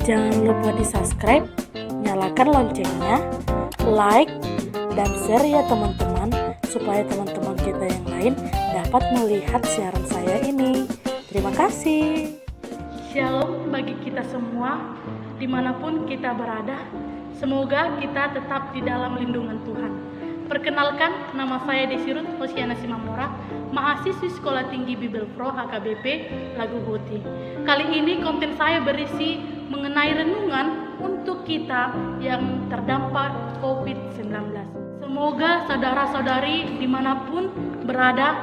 Jangan lupa di-subscribe, nyalakan loncengnya, like, dan share ya teman-teman, supaya teman-teman kita yang lain dapat melihat siaran saya ini. Terima kasih. Shalom bagi kita semua, dimanapun kita berada. Semoga kita tetap di dalam lindungan Tuhan. Perkenalkan, nama saya Desi Ruth Hosiana Simamora, mahasiswi Sekolah Tinggi Bible Pro HKBP Lagu Boti. Kali ini konten saya berisi mengenai renungan untuk kita yang terdampak COVID-19. Semoga saudara-saudari dimanapun berada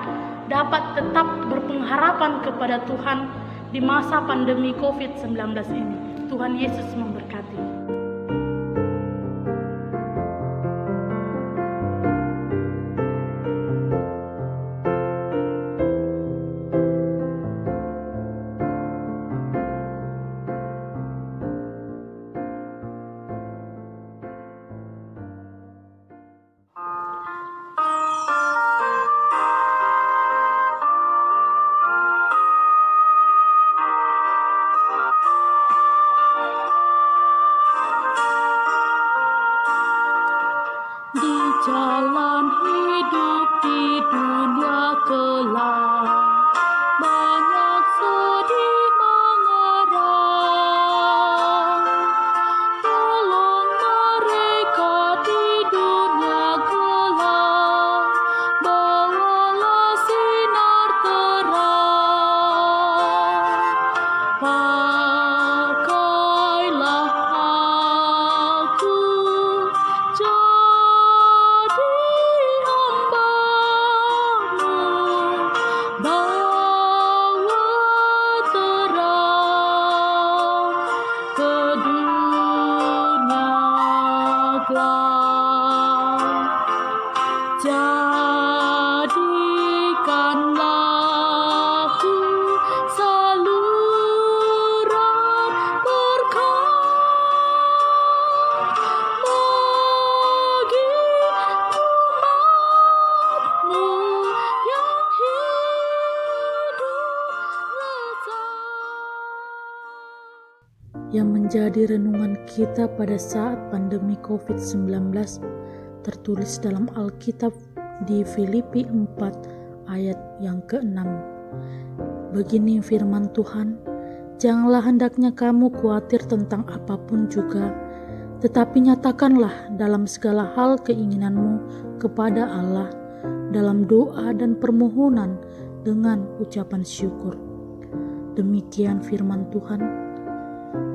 dapat tetap berpengharapan kepada Tuhan di masa pandemi COVID-19 ini. Tuhan Yesus memberkati. Di jalan hidup di dunia gelap, banyak sedih mengerang. Tolong mereka di dunia gelap, bawalah sinar terang. Pakailah aku jadikanlah aku saluran berkat bagi umatmu yang hidup lezat. Yang menjadi renungan kita pada saat pandemi COVID-19 tertulis dalam Alkitab di Filipi 4 ayat yang ke-6. Begini firman Tuhan, janganlah hendaknya kamu khawatir tentang apapun juga, tetapi nyatakanlah dalam segala hal keinginanmu kepada Allah dalam doa dan permohonan dengan ucapan syukur. Demikian firman Tuhan.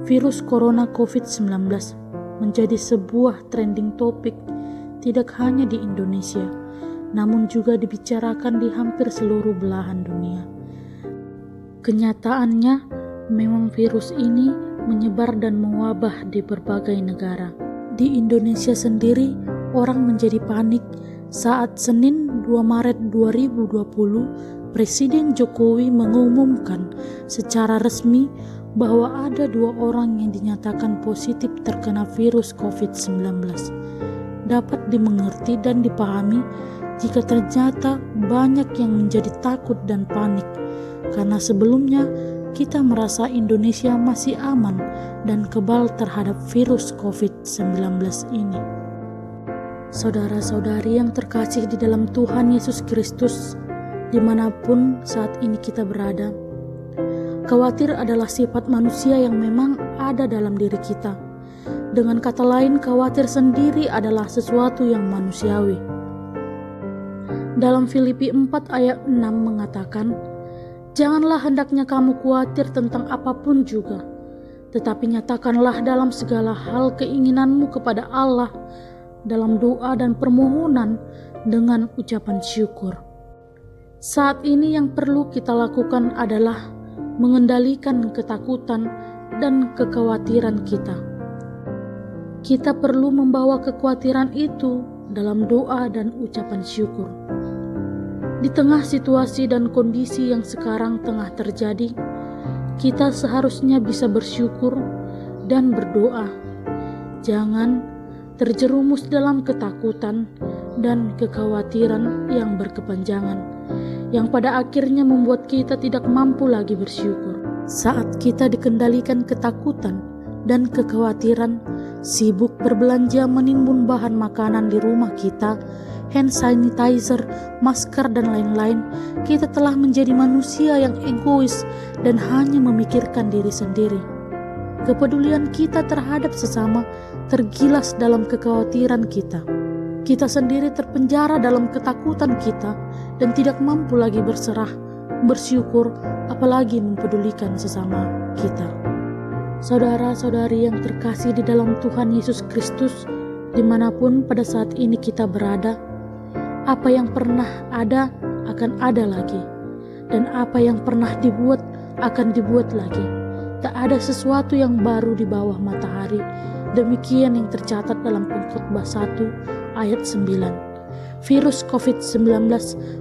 Virus corona COVID-19 menjadi sebuah trending topik tidak hanya di Indonesia, namun juga dibicarakan di hampir seluruh belahan dunia. Kenyataannya, memang virus ini menyebar dan mewabah di berbagai negara. Di Indonesia sendiri, orang menjadi panik saat Senin 2 Maret 2020, Presiden Jokowi mengumumkan secara resmi bahwa ada 2 orang yang dinyatakan positif terkena virus COVID-19. Dapat dimengerti dan dipahami jika ternyata banyak yang menjadi takut dan panik, karena sebelumnya kita merasa Indonesia masih aman dan kebal terhadap virus COVID-19 ini. Saudara-saudari yang terkasih di dalam Tuhan Yesus Kristus, dimanapun saat ini kita berada, khawatir adalah sifat manusia yang memang ada dalam diri kita. Dengan kata lain, khawatir sendiri adalah sesuatu yang manusiawi. Dalam Filipi 4 ayat 6 mengatakan, janganlah hendaknya kamu khawatir tentang apapun juga, tetapi nyatakanlah dalam segala hal keinginanmu kepada Allah dalam doa dan permohonan dengan ucapan syukur. Saat ini yang perlu kita lakukan adalah mengendalikan ketakutan dan kekhawatiran kita. Kita perlu membawa kekhawatiran itu dalam doa dan ucapan syukur. Di tengah situasi dan kondisi yang sekarang tengah terjadi, kita seharusnya bisa bersyukur dan berdoa. Jangan terjerumus dalam ketakutan dan kekhawatiran yang berkepanjangan, yang pada akhirnya membuat kita tidak mampu lagi bersyukur. Saat kita dikendalikan ketakutan dan kekhawatiran, sibuk berbelanja menimbun bahan makanan di rumah kita, hand sanitizer, masker, dan lain-lain, kita telah menjadi manusia yang egois dan hanya memikirkan diri sendiri. Kepedulian kita terhadap sesama tergilas dalam kekhawatiran kita. Kita sendiri terpenjara dalam ketakutan kita dan tidak mampu lagi berserah, bersyukur, apalagi mempedulikan sesama kita. Saudara-saudari yang terkasih di dalam Tuhan Yesus Kristus, dimanapun pada saat ini kita berada, apa yang pernah ada akan ada lagi, dan apa yang pernah dibuat akan dibuat lagi. Tak ada sesuatu yang baru di bawah matahari. Demikian yang tercatat dalam Pengkhotbah 1 ayat 9. Virus COVID-19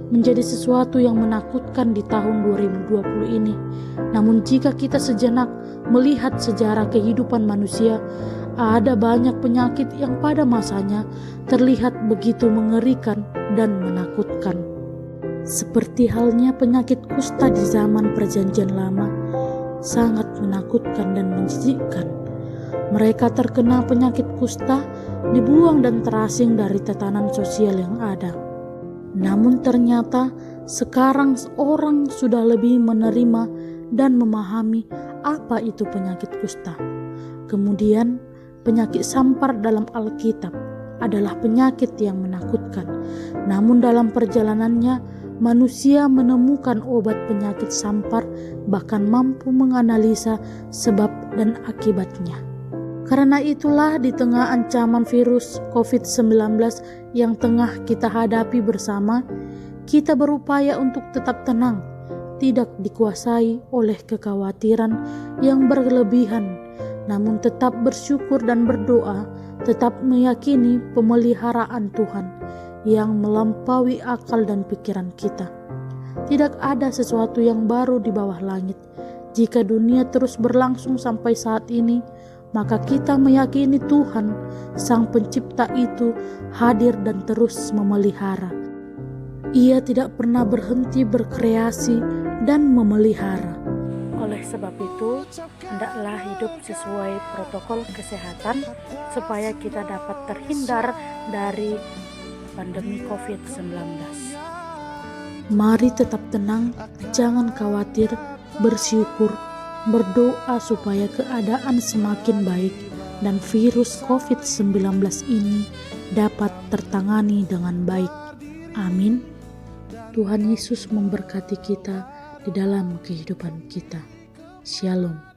menjadi sesuatu yang menakutkan di tahun 2020 ini. Namun jika kita sejenak melihat sejarah kehidupan manusia, ada banyak penyakit yang pada masanya terlihat begitu mengerikan dan menakutkan. Seperti halnya penyakit kusta di zaman Perjanjian Lama, sangat menakutkan dan menjijikkan. Mereka terkena penyakit kusta, dibuang dan terasing dari tatanan sosial yang ada. Namun ternyata sekarang orang sudah lebih menerima dan memahami apa itu penyakit kusta. Kemudian penyakit sampar dalam Alkitab adalah penyakit yang menakutkan. Namun dalam perjalanannya manusia menemukan obat penyakit sampar, bahkan mampu menganalisa sebab dan akibatnya. Karena itulah di tengah ancaman virus COVID-19 yang tengah kita hadapi bersama, kita berupaya untuk tetap tenang, tidak dikuasai oleh kekhawatiran yang berlebihan, namun tetap bersyukur dan berdoa, tetap meyakini pemeliharaan Tuhan yang melampaui akal dan pikiran kita. Tidak ada sesuatu yang baru di bawah langit. Jika dunia terus berlangsung sampai saat ini, maka kita meyakini Tuhan, Sang Pencipta itu hadir dan terus memelihara. Ia tidak pernah berhenti berkreasi dan memelihara. Oleh sebab itu, hendaklah hidup sesuai protokol kesehatan supaya kita dapat terhindar dari pandemi COVID-19. Mari tetap tenang, jangan khawatir, bersyukur, berdoa supaya keadaan semakin baik dan virus COVID-19 ini dapat tertangani dengan baik. Amin. Tuhan Yesus memberkati kita di dalam kehidupan kita. Shalom.